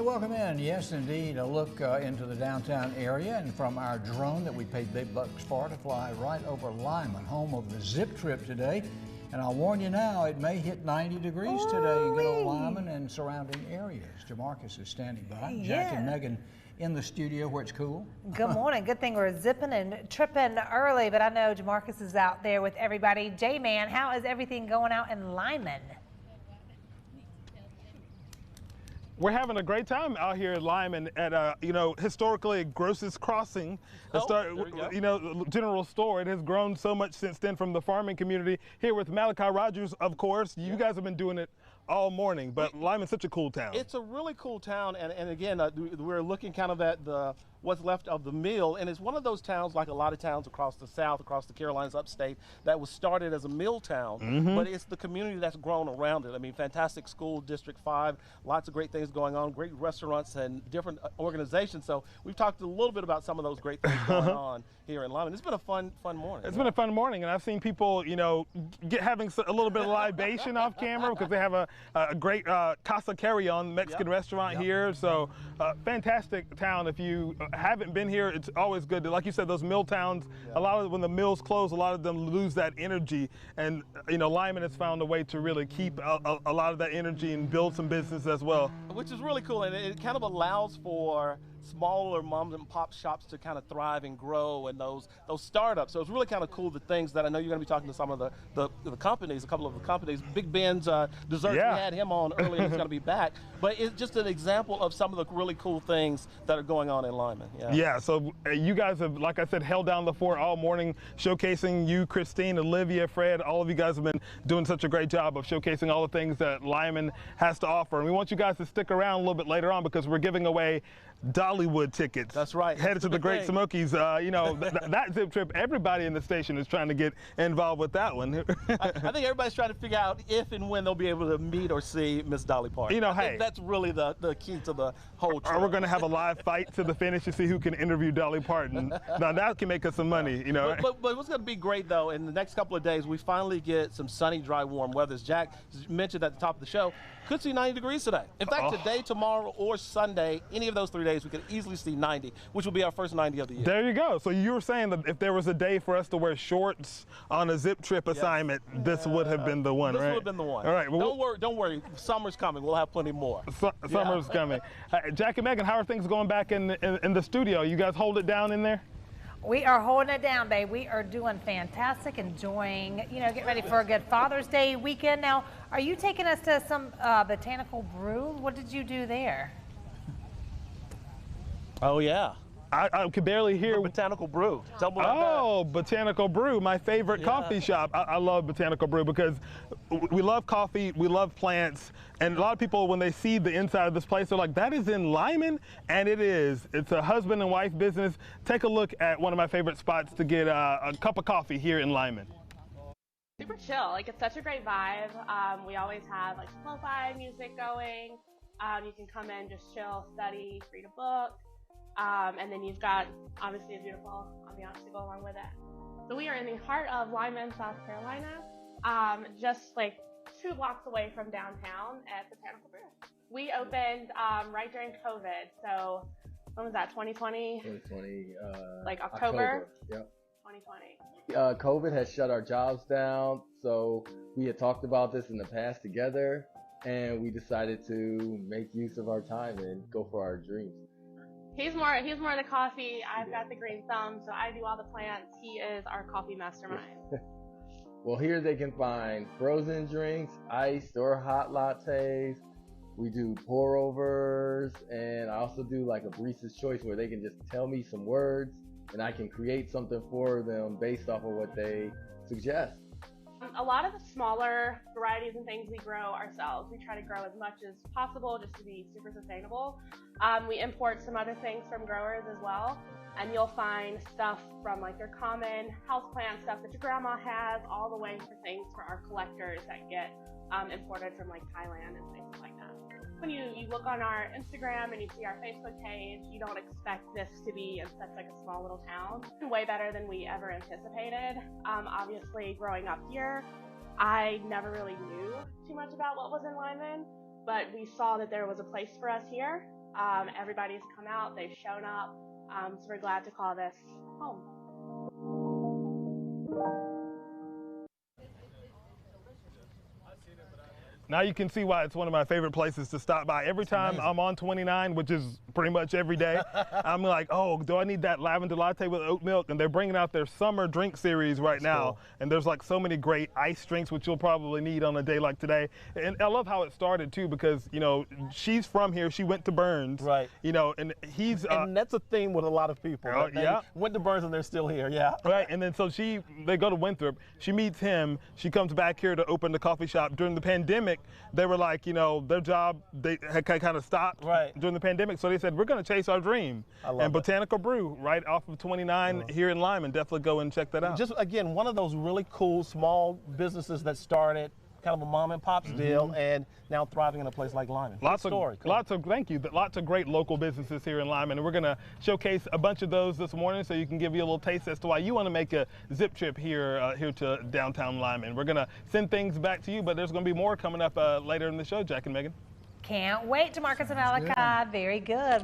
welcome in. Yes, indeed, a look into the downtown area, and from our drone that we paid big bucks for to fly right over Lyman, home of the zip trip today. And I'll warn you now, it may hit 90 degrees today in good old Lyman and surrounding areas. Jamarcus is standing by. Jack and Megan in the studio where it's cool. Good morning. Good thing we're zipping and tripping early, but I know Jamarcus is out there with everybody. J-Man, how is everything going out in Lyman? We're having a great time out here at Lyman at historically Gross's Crossing, general store. It has grown so much since then from the farming community. Here with Malachi Rogers, of course. You guys have been doing it all morning, but Lyman's such a cool town. It's a really cool town, and again, we're looking kind of at what's left of the mill, and it's one of those towns, like a lot of towns across the South, across the Carolinas, upstate, that was started as a mill town, but it's the community that's grown around it. I mean, fantastic school, District 5, lots of great things going on, great restaurants and different organizations. So we've talked a little bit about some of those great things going on here in Lyman. It's been a fun morning. It's been a fun morning, and I've seen people, having a little bit of libation off camera because they have a great Casa Carry-On Mexican restaurant here. So fantastic town. If you haven't been here, it's always good. Like you said, those mill towns, a lot of when the mills close, a lot of them lose that energy. And Lyman has found a way to really keep a lot of that energy and build some business as well. Which is really cool, and it kind of allows for smaller mom and pop shops to kind of thrive and grow, and those startups. So it's really kind of cool, the things that I know you're going to be talking to some of the companies, a couple of the companies. Big Ben's Desserts, we had him on earlier, he's going to be back. But it's just an example of some of the really cool things that are going on in Lyman. Yeah, so you guys have, like I said, held down the fort all morning, showcasing you, Christine, Olivia, Fred, all of you guys have been doing such a great job of showcasing all the things that Lyman has to offer. And we want you guys to stick around a little bit later on because we're giving away Dollywood tickets. That's right. Headed to the Great Smokies. That zip trip, everybody in the station is trying to get involved with that one. I think everybody's trying to figure out if and when they'll be able to meet or see Miss Dolly Parton. I think that's really the key to the whole trip. Or we're going to have a live fight to the finish to see who can interview Dolly Parton. Now that can make us some money, But what's going to be great, though, in the next couple of days, we finally get some sunny, dry, warm weather. As Jack mentioned at the top of the show, could see 90 degrees today. In fact, today, tomorrow, or Sunday, any of those 3 days, we could easily see 90, which will be our first 90 of the year. There you go. So you were saying that if there was a day for us to wear shorts on a zip trip assignment, this would have been the one, this right? This would have been the one. All right. Well, don't worry. Summer's coming. We'll have plenty more. Summer's coming. Jack and Megan, how are things going back in the studio? You guys hold it down in there? We are holding it down, babe. We are doing fantastic, enjoying, get ready for a good Father's Day weekend. Now, are you taking us to some botanical brew? What did you do there? Oh, yeah. I could barely hear. Botanical Brew. Tell me about that. Botanical Brew, my favorite coffee shop. I love Botanical Brew because we love coffee, we love plants, and a lot of people, when they see the inside of this place, they're like, that is in Lyman? And it is. It's a husband and wife business. Take a look at one of my favorite spots to get a cup of coffee here in Lyman. Super chill. It's such a great vibe. We always have lo-fi music going. You can come in, just chill, study, read a book. And then you've got, obviously, a beautiful ambiance to go along with it. So we are in the heart of Lyman, South Carolina, just 2 blocks away from downtown at Botanical Brew. We opened right during COVID, so when was that, 2020? 2020, October? Yep. 2020. COVID has shut our jobs down, so we had talked about this in the past together, and we decided to make use of our time and go for our dreams. He's more the coffee. I've got the green thumb, so I do all the plants. He is our coffee mastermind. Well, here they can find frozen drinks, iced or hot lattes. We do pour overs, and I also do a barista's choice where they can just tell me some words and I can create something for them based off of what they suggest. A lot of the smaller varieties and things we grow ourselves. We try to grow as much as possible just to be super sustainable. We import some other things from growers as well, and you'll find stuff from your common houseplant stuff that your grandma has, all the way to things for our collectors that get imported from Thailand and places like that. When you look on our Instagram and you see our Facebook page, you don't expect this to be in such a small little town. Way better than we ever anticipated. Obviously, growing up here, I never really knew too much about what was in Lyman, but we saw that there was a place for us here, Everybody's come out, they've shown up, so we're glad to call this home. Now you can see why it's one of my favorite places to stop by. Every time I'm on 29, which is pretty much every day, I'm like, oh, do I need that lavender latte with oat milk? And they're bringing out their summer drink series right now. Cool. And there's like so many great ice drinks, which you'll probably need on a day like today. And I love how it started too, because, you know, she's from here. She went to Burns. Right. You know, and he's... and that's a theme with a lot of people. Yeah. Went to Burns and they're still here, yeah. Right, and then so they go to Winthrop. She meets him. She comes back here to open the coffee shop. During the pandemic, they were like, you know, their job, they had kind of stopped during the pandemic. So they said, we're going to chase our dream. And Botanical Brew, right off of 29 here in Lyman. Definitely go and check that out. Just, again, one of those really cool small businesses that started kind of a mom and pop's deal and now thriving in a place like Lyman. Lots of great local businesses here in Lyman, and we're going to showcase a bunch of those this morning so you can give you a little taste as to why you want to make a zip trip here to downtown Lyman. We're going to send things back to you, but there's going to be more coming up later in the show, Jack and Megan. Can't wait to Marcus and Malachi. Very good.